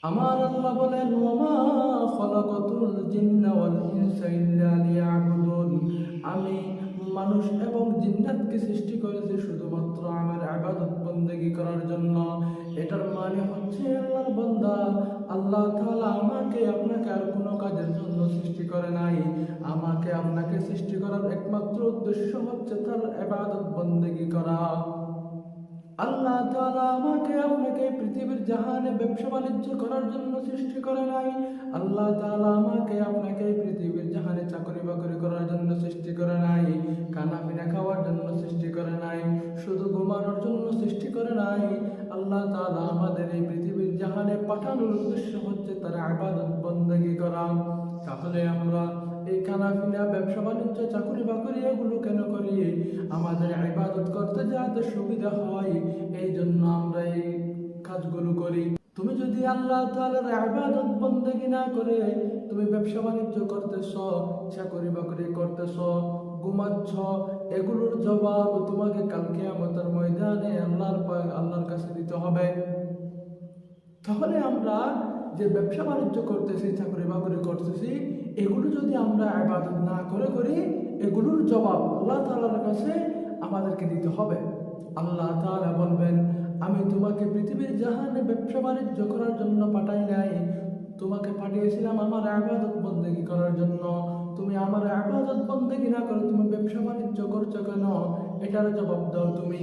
আমার আল্লাহ বলেন, ওয়ামা খলাকাতুল জিন্না ওয়াল ইনসা ইল্লা লিয়াবুদুন, আমি মানুষ এবং জিন্নাতকে সৃষ্টি করেছি শুধুমাত্র আমার ইবাদত বন্দেগী করার জন্য। এটার মানে হচ্ছে আল্লাহর বান্দা, আল্লাহ তাআলা আমাকে আপনাকে আর কোনো কাজের জন্য সৃষ্টি করে নাই। আমাকে আপনাকে সৃষ্টি করার একমাত্র উদ্দেশ্য হচ্ছে তার ইবাদত বন্দেগী করা। আল্লাহ তাআলা আমাকে আপনাকে পৃথিবীর জাহানে ব্যবসা বাণিজ্য করার জন্য সৃষ্টি করে নাই। আল্লাহ তাআলা আমাকে আপনাকে পৃথিবীর জাহানে চাকরি বাকরি করার জন্য সৃষ্টি করে নাই। খানা পিনা খাওয়ার জন্য সৃষ্টি করে নাই। শুধু ঘুমানোর জন্য সৃষ্টি করে নাই। আল্লাহ তাআলা আমাদের এই পৃথিবীর জাহানে পাঠানোর উদ্দেশ্য হচ্ছে তার ইবাদত বন্দেগী করা। তাহলে আমরা এই খানা পিনা ব্যবসা বাণিজ্য চাকরি বাকরি এগুলো কেন করি? আমাদের ইবাদত করতে যাতে সুবিধা হয়, এই জন্য আমরা এই কাজগুলো করি। তুমি যদি আল্লাহ তাআলার ইবাদত বন্দেগী না করে তুমি ব্যবসা বাণিজ্য করতেছ, চাকরি বাকরি করতেছ, ঘুমাচ্ছ, এগুলোর জবাব তোমাকে কাল কিয়ামতের ময়দানে আল্লাহর কাছে দিতে হবে। তাহলে আমরা যে ব্যবসা বাণিজ্য করতেছি, চাকরি বাকরি করতেছি, এগুলো যদি আমরা ইবাদত না করে করি, এগুলোর জবাব আল্লাহ তাআলার কাছে আমাদেরকে দিতে হবে। আল্লাহ তাআলা বলবেন, আমি তোমাকে পৃথিবীর জাহানে ব্যবসা বাণিজ্য করার জন্য পাঠাই নাই, তোমাকে পাঠিয়েছিলাম আমার ইবাদত বন্দেগী করার জন্য। তুমি আমার ইবাদত বন্দেগী না করে তুমি ব্যবসা বাণিজ্য করছো কেন? এটার জবাব দাও তুমি।